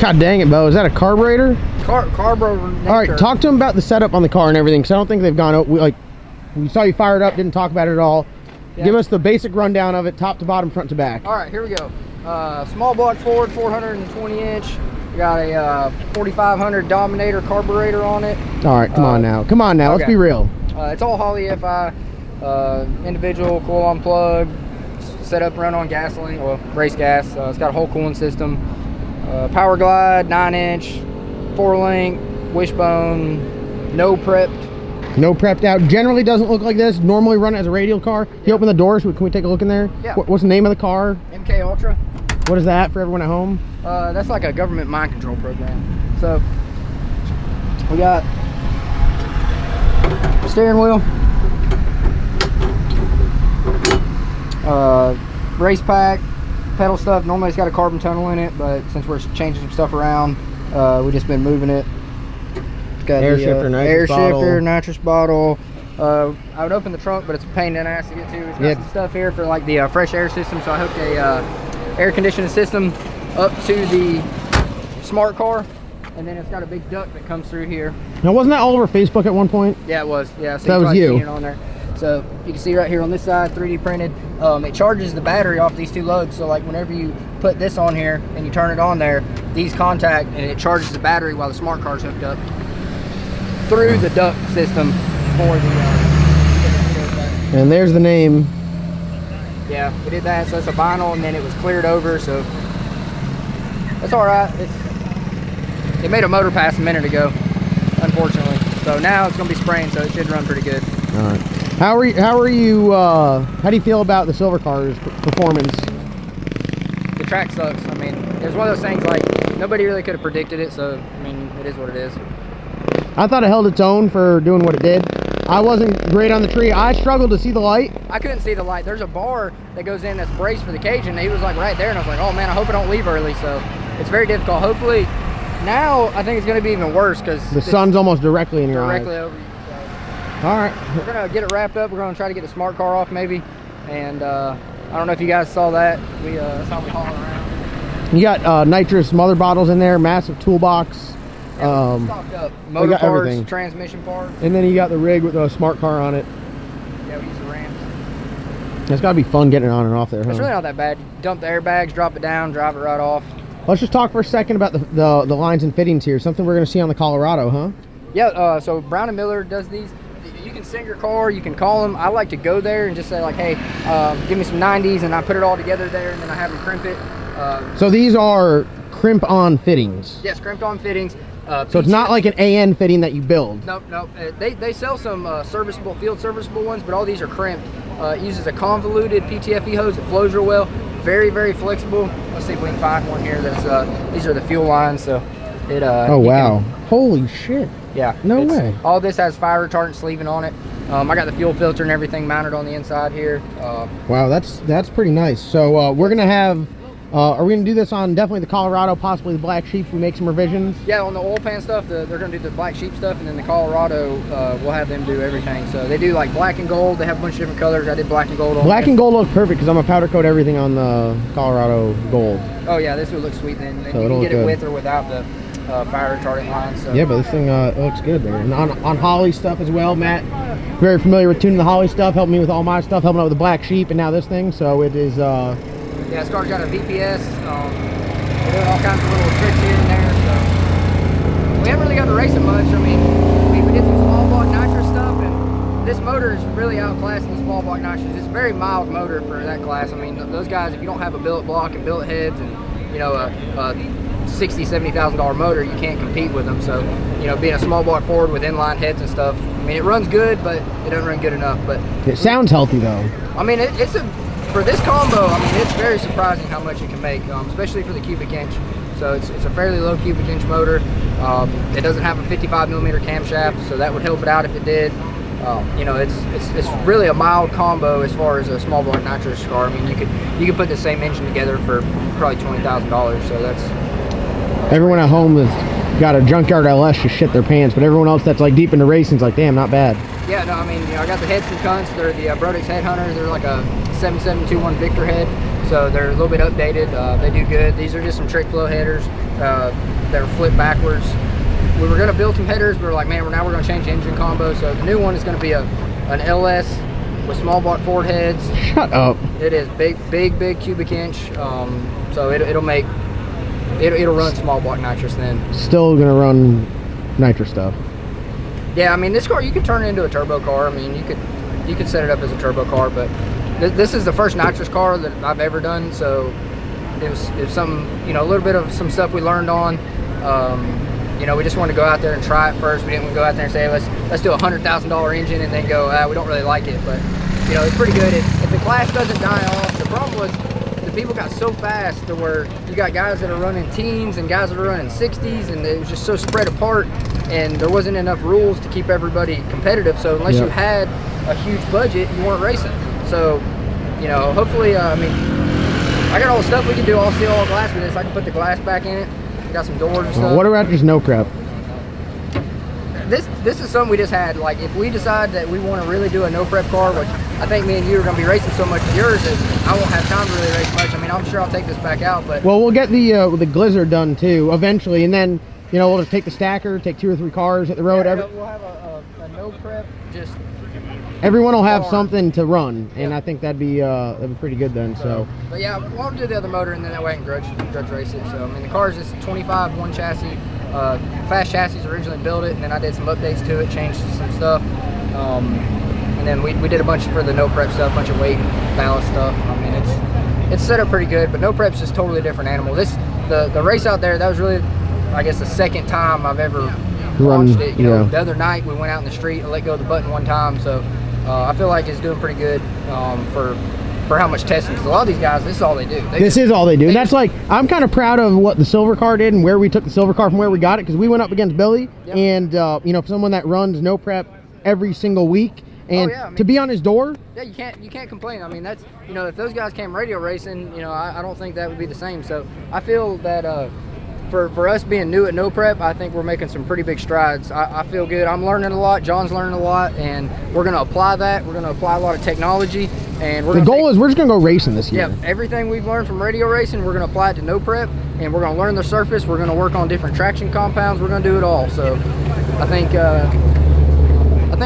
God dang it, Bo. Is that a carburetor? Carburetor. All right, talk to them about the setup on the car and everything, because I don't think they've gone, we saw you fire it up, didn't talk about it at all. Yeah. Give us the basic rundown of it, top to bottom, front to back. All right, here we go. Small block Ford, 420 inch. We got a 4500 Dominator carburetor on it. All right, come on now. Come on now, okay. Let's be real. It's all Holley FI, individual coil on plug, set up run on gasoline, well, race gas. It's got a whole cooling system. Power glide, 9-inch, 4-link, wishbone, no prepped. No prepped out. Generally doesn't look like this. Normally run it as a radial car. You open the doors. Can we take a look in there? Yeah. What's the name of the car? MK Ultra. What is that for everyone at home? That's like a government mind control program. So we got steering wheel, race pack, pedal stuff. Normally it's got a carbon tunnel in it, but since we're changing some stuff around, we've just been moving it. It's got air the shifter, nitrous bottle. I would open the trunk, but it's a pain in the ass to get to. It's got some stuff here for like the fresh air system, so I hooked a air conditioning system up to the smart car, and then it's got a big duct that comes through here. Now, wasn't that all over Facebook at one point? Yeah, it was. Yeah, so that was you. It on there. So you can see right here on this side, 3D printed. It charges the battery off these two lugs. So like whenever you put this on here and you turn it on there, these contact and it charges the battery while the smart car's hooked up through the duct system for the. And there's the name. Yeah, we did that. So it's a vinyl, and then it was cleared over. So that's all right. It made a motor pass a minute ago, unfortunately. So now it's gonna be spraying, so it should run pretty good. All right. How do you feel about the silver car's performance? The track sucks. I mean, it was one of those things like nobody really could have predicted it, so I mean, it is what it is. I thought it held its own for doing what it did. I wasn't great on the tree. I struggled to see the light. I couldn't see the light. There's a bar that goes in that's braced for the cage, and he was like right there, and I was like, oh man, I hope I don't leave early. So it's very difficult. Hopefully now I think it's going to be even worse because the sun's almost directly in your eyes. Directly over you. So. All right. We're going to get it wrapped up. We're going to try to get the smart car off maybe. And I don't know if you guys saw that. That's how we haul around. You got nitrous mother bottles in there, massive toolbox. Yeah, stocked up. Motor parts, everything. Transmission parts. And then you got the rig with a smart car on it. Yeah, we use the Rams. It's got to be fun getting it on and off there, huh? It's really not that bad. You dump the airbags, drop it down, drive it right off. Let's just talk for a second about the lines and fittings here. Something we're going to see on the Colorado, huh? Yeah, so Brown & Miller does these. You can send your car, you can call them. I like to go there and just say like, hey, give me some 90s, and I put it all together there, and then I have them crimp it. So these are crimp-on fittings? Yes, crimp-on fittings. So it's not like an AN fitting that you build? Nope. They sell some field serviceable ones, but all these are crimped. It uses a convoluted PTFE hose that flows real well. Very, very flexible. Let's see if we can find one here. These are the fuel lines, so it. Oh wow! Holy shit! Yeah. No way. All this has fire retardant sleeving on it. I got the fuel filter and everything mounted on the inside here. Wow, that's pretty nice. So we're gonna have. Are we going to do this on definitely the Colorado, possibly the Black Sheep? We make some revisions? Yeah, on the oil pan stuff, they're going to do the Black Sheep stuff, and then the Colorado, we'll have them do everything. So they do like black and gold. They have a bunch of different colors. I did black and gold on Black and gold looks perfect because I'm going to powder coat everything on the Colorado gold. Oh yeah, this would look sweet then. So you can get it with or without the fire retardant line. So. Yeah, but this thing looks good there. And on Holley stuff as well, Matt, very familiar with tuning the Holley stuff, helped me with all my stuff, helping out with the Black Sheep, and now this thing. So it is... Yeah, this car's got a VPS. We're doing all kinds of little tricks here and there. So we haven't really got to race it much. I mean, we did some small really outclassing the small block nitrous. It's a very mild motor for that class. I mean, those guys, if you don't have a billet block and billet heads and, you know, a $60,000, $70,000 motor, you can't compete with them. So, you know, being a small block Ford with inline heads and stuff, I mean, it runs good, but it doesn't run good enough. But it sounds healthy though. I mean, for this combo, I mean, it's very surprising how much it can make, especially for the cubic inch. So it's a fairly low cubic inch motor. It doesn't have a 55mm camshaft, so that would help it out if it did. You know, it's really a mild combo as far as a small block nitrous car. I mean, you could put the same engine together for probably $20,000. So that's everyone at home that's got a junkyard LS just shit their pants, but everyone else that's like deep into racing's like, damn, not bad. Yeah, no, I mean, you know, I got the heads from Cunts. They're the Brodex Headhunters. They're like a 7721 Victor head, so they're a little bit updated. They do good. These are just some trick flow headers that are flipped backwards. We were going to build some headers, but we're like, man, now we're going to change the engine combo. So the new one is going to be an LS with small block Ford heads. Shut up. It is big cubic inch. So it'll run small block nitrous then. Still gonna run nitrous stuff. Yeah, I mean, this car you could turn it into a turbo car. I mean, you could set it up as a turbo car, but this is the first nitrous car that I've ever done. So it was something, you know, a little bit of some stuff we learned on. You know, we just wanted to go out there and try it first. We didn't want to go out there and say, let's do a $100,000 engine and then go, we don't really like it. But, you know, it's pretty good. If the class doesn't die off, the problem was the people got so fast to where you got guys that are running teens and guys that are running 60s, and it was just so spread apart, and there wasn't enough rules to keep everybody competitive. So unless you had a huge budget, you weren't racing. So, you know, hopefully, I mean, I got all the stuff we can do, all steel, all glass with this. I can put the glass back in it. Got some doors and stuff. What about just no prep? This is something we just had. Like, if we decide that we want to really do a no prep car, which I think me and you are going to be racing so much of yours that I won't have time to really race much. I mean, I'm sure I'll take this back out, but well, we'll get the Glizzard done too eventually, and then, you know, we'll just take the stacker, take 2 or 3 cars at the road. Yeah, we'll have a no prep. Just everyone will have something to run, and I think that'd be pretty good then. So, but yeah, we'll do the other motor, and then that way I can grudge race it. So I mean, the car's just 25 one chassis, fast chassis originally built it, and then I did some updates to it, changed some stuff, and then we did a bunch for the no prep stuff, a bunch of weight and ballast stuff. I mean, it's set up pretty good, but no prep's just totally different animal. The race out there, that was really, I guess, the second time I've ever launched it. You know, the other night we went out in the street and let go of the button one time, so I feel like it's doing pretty good for how much testing, because a lot of these guys, this is all they do. This is all they do. And that's like, I'm kind of proud of what the silver car did and where we took the silver car from where we got it, because we went up against Billy, and you know, someone that runs no prep every single week, and I mean, to be on his door, yeah, you can't complain. I mean, that's, you know, if those guys came radio racing, you know, I don't think that would be the same. So I feel that for us being new at no prep, I think we're making some pretty big strides. I feel good. I'm learning a lot. John's learning a lot, and we're going to apply that. We're going to apply a lot of technology, and the goal is we're just going to go racing this year. Yeah, everything we've learned from radio racing, we're going to apply it to no prep, and we're going to learn the surface. We're going to work on different traction compounds. We're going to do it all. So I think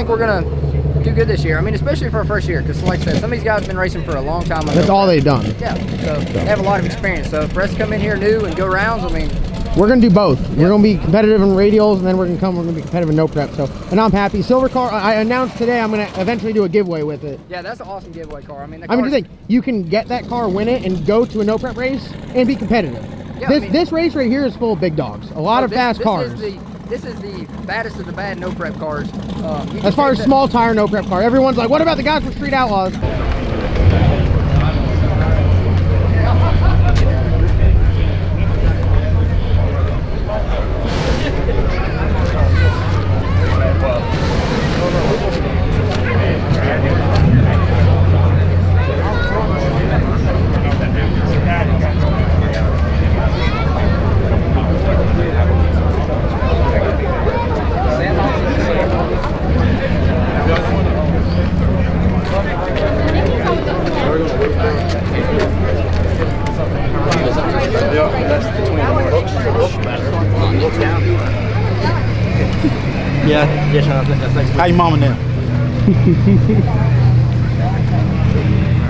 we're going to do good this year. I mean, especially for our first year, because like I said, some of these guys have been racing for a long time. That's all they've done. Yeah, so they have a lot of experience. So for us to come in here new and go rounds, I mean, we're going to do both. We're going to be competitive in radials, and then we're going to be competitive in no prep. So, and I'm happy. Silver car, I announced today I'm going to eventually do a giveaway with it. Yeah, that's an awesome giveaway car. I mean, you think you can get that car, win it, and go to a no prep race and be competitive. Yeah, this race right here is full of big dogs. A lot of fast cars. This is the baddest of the bad no prep cars. As far as small tire no prep car, everyone's like, what about the guys from Street Outlaws? How you mama now?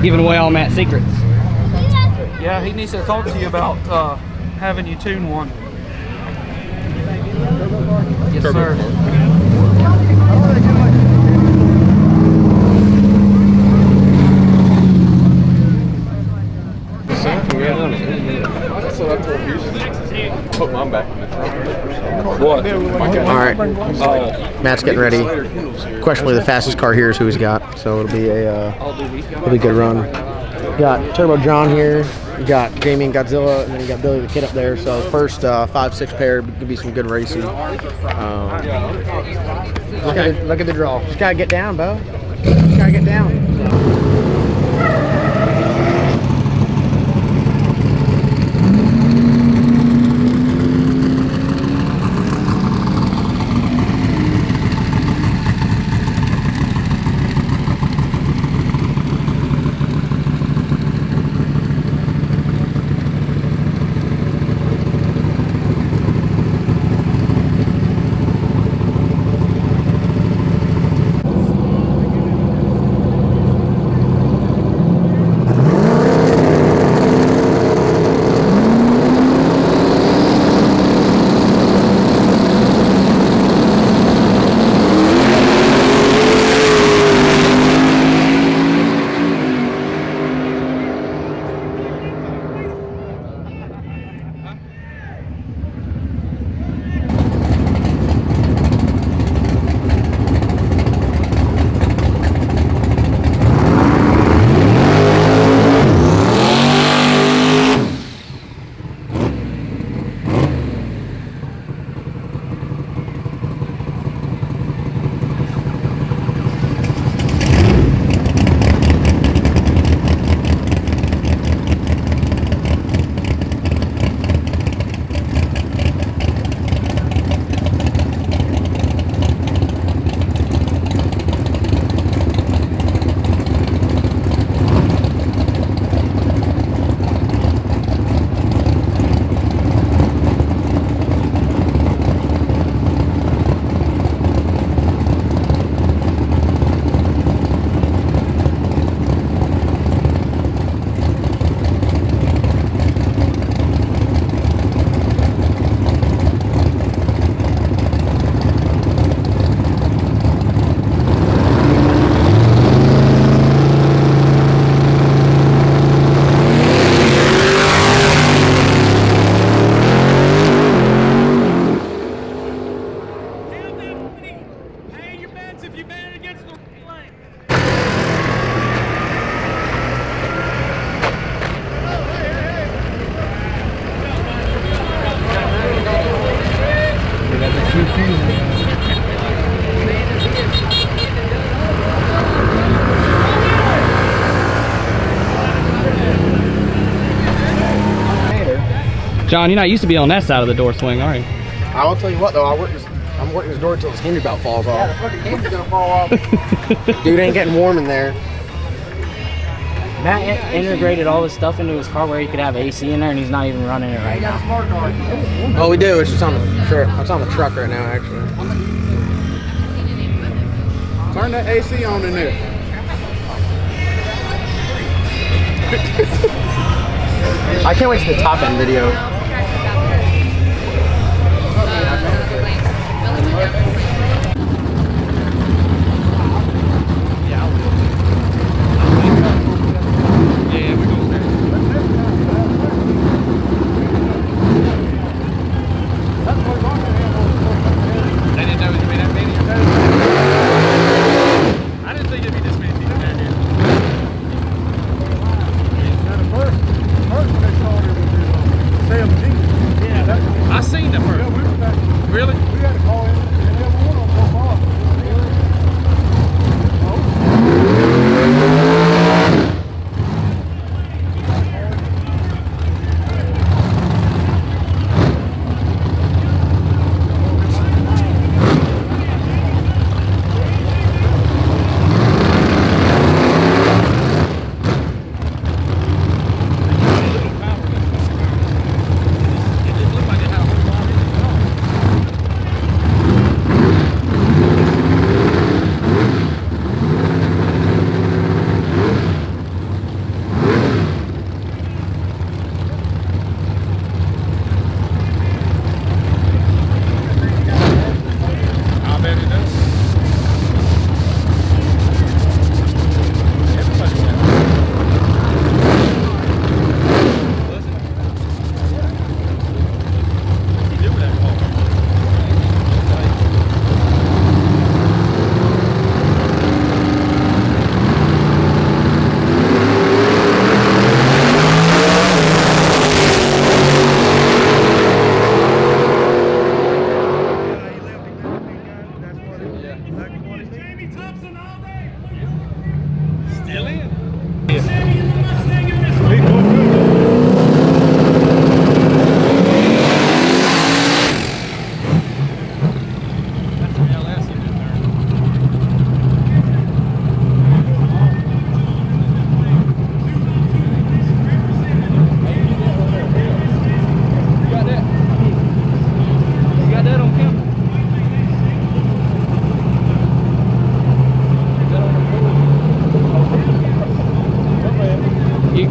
Giving away all Matt's secrets. Yeah, he needs to talk to you about having you tune one. Yes, sir. Matt's getting ready. Questionably the fastest car here is who he's got, so it'll be a good run. Got Turbo John here. You got Jamie and Godzilla, and then you got Billy the Kid up there. So first 5-6 pair could be some good racing. Look at the draw. Just gotta get down, Bo. Just gotta get down. John, you're not used to be on that side of the door swing, are you? I will tell you what though, I'm working this door until his hinge belt falls off. The fucking hinge gonna fall off. Dude ain't getting warm in there. Matt integrated all this stuff into his car where he could have AC in there, and he's not even running it right now. Oh, we do. It's just on the it's on the truck right now, actually. Turn that AC on in there. I can't wait to the top end video. I seen the first. Really? We had to call in.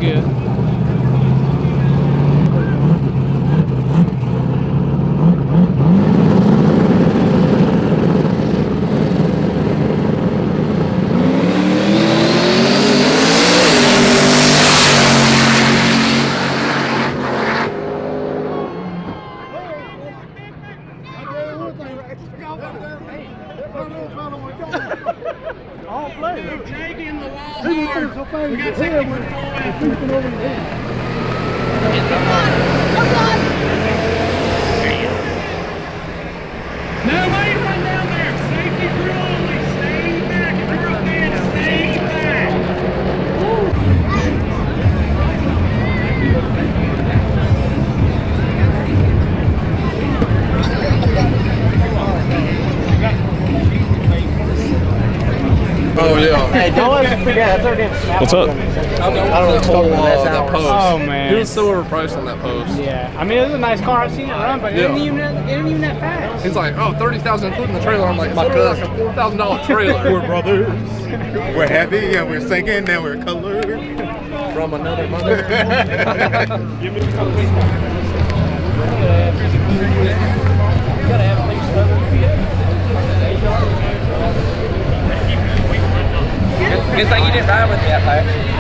good. Nobody run down there. Safety crew only. Stay back. If you're a fan, stay back. Oh yeah. Hey, don't let us forget. That's already in Snap. What's up? I don't know that post. Oh, man. He was so overpriced on that post. Yeah, I mean, it was a nice car. I've seen it run, but it Yeah. ain't even that fast. He's like, oh, 30,000 including the trailer. I'm like, my cousin, like a $4,000 trailer. We're brothers. We're happy and we're singing and we're colored. From another mother. Good thing you didn't ride with me that fast.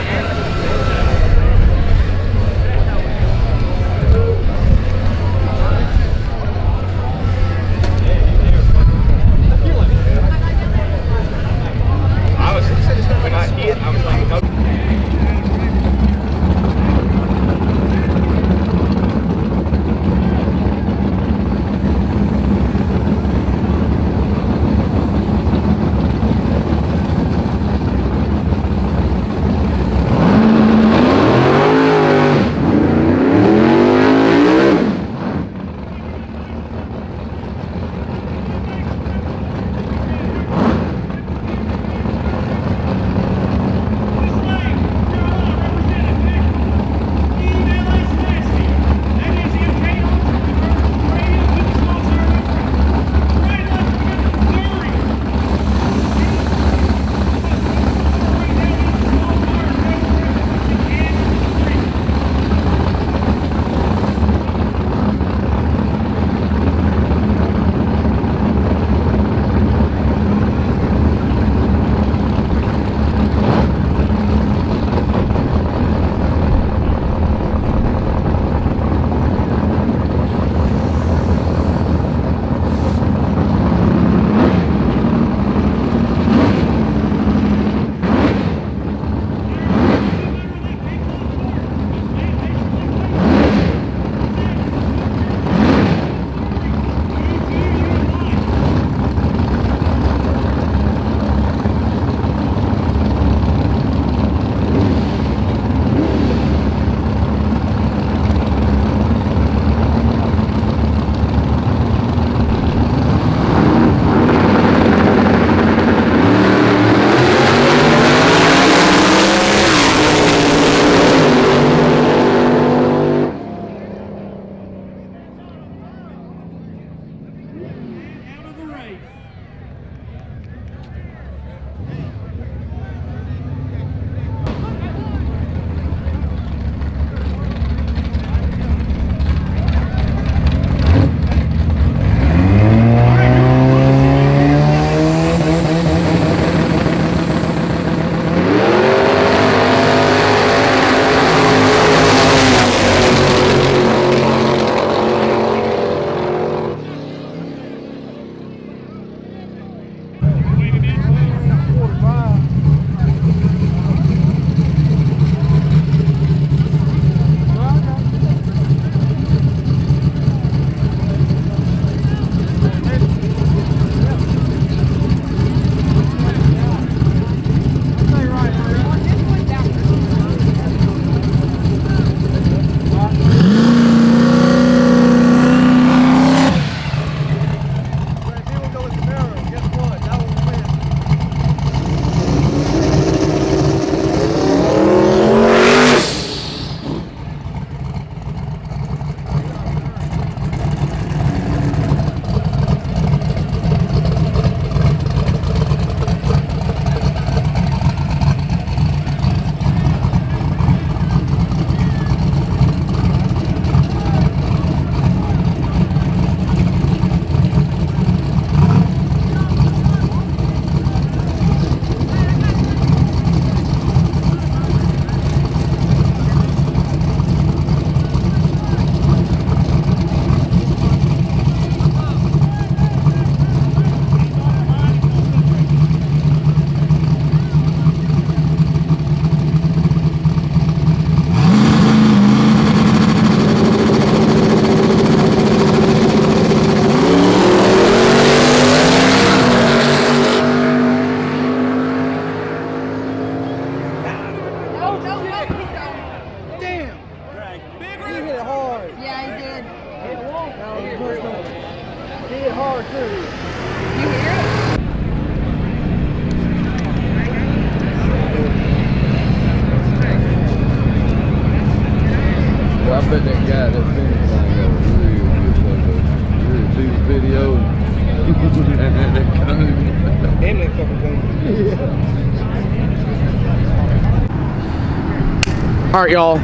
All right, y'all,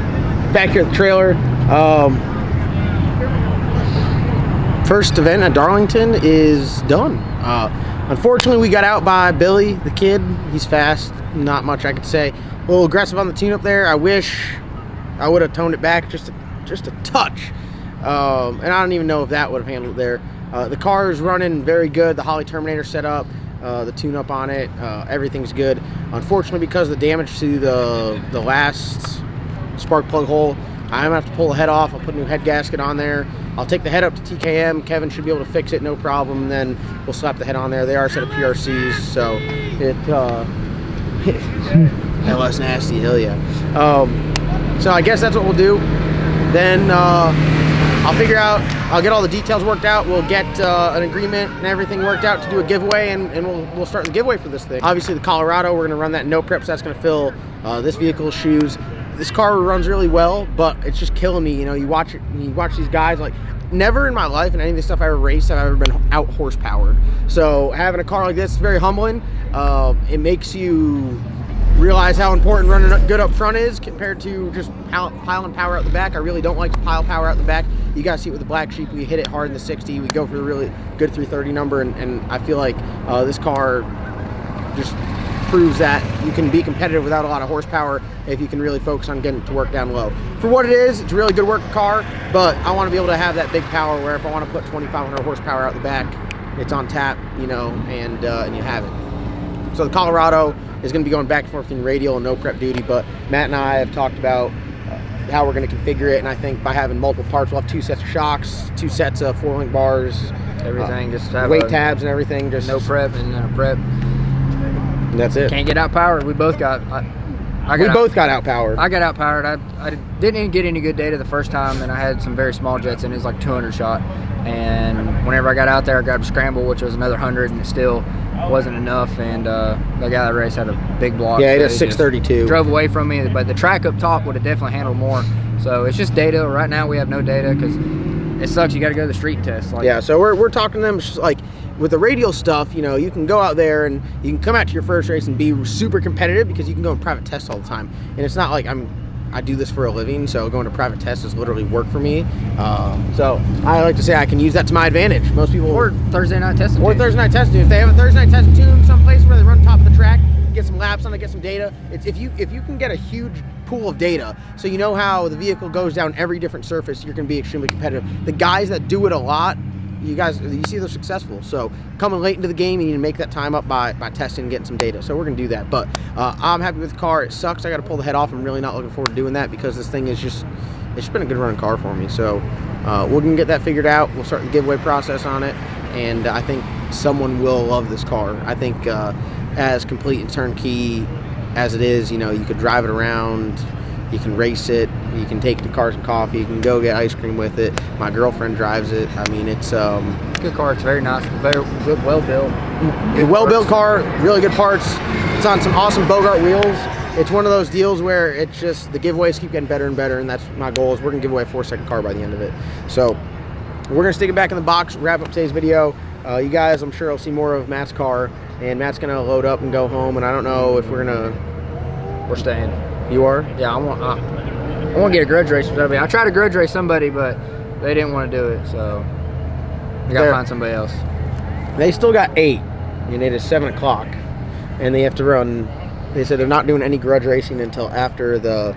back here at the trailer. First event at Darlington is done. Unfortunately, we got out by Billy, the kid. He's fast, not much I could say. A little aggressive on the tune-up there. I wish I would have toned it back just a touch. And I don't even know if that would have handled it there. The car is running very good. The Holley Terminator set up, the tune-up on it, everything's good. Unfortunately, because of the damage to the last spark plug hole, I'm gonna have to pull the head off. I'll put a new head gasket on there. I'll take the head up to TKM. Kevin should be able to fix it, no problem. Then we'll slap the head on there. They are a set of PRCs, so it LS nasty, hell yeah. So I guess that's what we'll do. Then I'll figure out, I'll get all the details worked out. We'll get an agreement and everything worked out to do a giveaway, and we'll start the giveaway for this thing. Obviously the Colorado, we're gonna run that no prep, so that's gonna fill this vehicle's shoes. This car runs really well, but it's just killing me. You know, you watch these guys, like, never in my life in any of the stuff I ever raced have I ever been out horsepowered. So having a car like this is very humbling. It makes you realize how important running good up front is compared to just piling power out the back. I really don't like to pile power out the back. You guys see it with the Black Sheep. We hit it hard in the 60. We go for a really good 330 number, and I feel like this car just proves that you can be competitive without a lot of horsepower if you can really focus on getting it to work down low. For what it is, it's a really good working car, but I want to be able to have that big power where if I want to put 2,500 horsepower out the back, it's on tap, you know, and you have it. So the Colorado is going to be going back and forth between radial and no prep duty, but Matt and I have talked about how we're going to configure it, and I think by having multiple parts, we'll have 2 sets of shocks, 2 sets of 4-link bars, Everything, just have weight tabs and everything. Just no prep and then a prep. And that's it. Can't get out powered. We both got. We both got out powered. I got out powered. I didn't get any good data the first time, and I had some very small jets, and it was like 200 shot. And whenever I got out there, I got a scramble, which was another 100, and it still wasn't enough. And the guy that raced had a big block. Yeah, so it is 632. Drove away from me, but the track up top would have definitely handled more. So it's just data. Right now, we have no data because it sucks. You got to go to the street test. Like, yeah, so we're talking to them just like with the radial stuff. You know, you can go out there and you can come out to your first race and be super competitive because you can go in private tests all the time. And it's not like I do this for a living, so going to private tests is literally work for me. So I like to say I can use that to my advantage. Most people, or Thursday night testing. Or Thursday night testing. If they have a Thursday night testing tune someplace where they run top of the track, get some laps on it, get some data. It's if you can get a huge pool of data, so you know how the vehicle goes down every different surface, you're going to be extremely competitive. The guys that do it a lot, you see they're successful. So coming late into the game, you need to make that time up by testing and getting some data. So we're going to do that. But I'm happy with the car. It sucks I got to pull the head off. I'm really not looking forward to doing that because this thing is it's been a good running car for me. So we're going to get that figured out. We'll start the giveaway process on it, and I think someone will love this car. I think as complete and turnkey as it is, you know, you could drive it around, you can race it, you can take it to Cars and Coffee, you can go get ice cream with it. My girlfriend drives it. I mean, it's good car. It's very nice, very good, well built. A well-built car, really good parts. It's on some awesome Bogart wheels. It's one of those deals where it's just the giveaways keep getting better and better, and that's my goal. Is we're gonna give away a 4-second car by the end of it. So we're gonna stick it back in the box, wrap up today's video. You guys, I'm sure, will see more of Matt's car, and Matt's gonna load up and go home. And I don't know if we're staying. You are? Yeah, I want to get a grudge race with somebody. I tried to grudge race somebody, but they didn't want to do it, so I got to find somebody else. They still got 8, and it is 7 o'clock, and they have to run. They said they're not doing any grudge racing until after the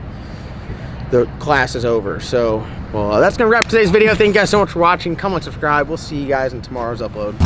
class is over. So, well, that's going to wrap today's video. Thank you guys so much for watching. Comment, subscribe. We'll see you guys in tomorrow's upload.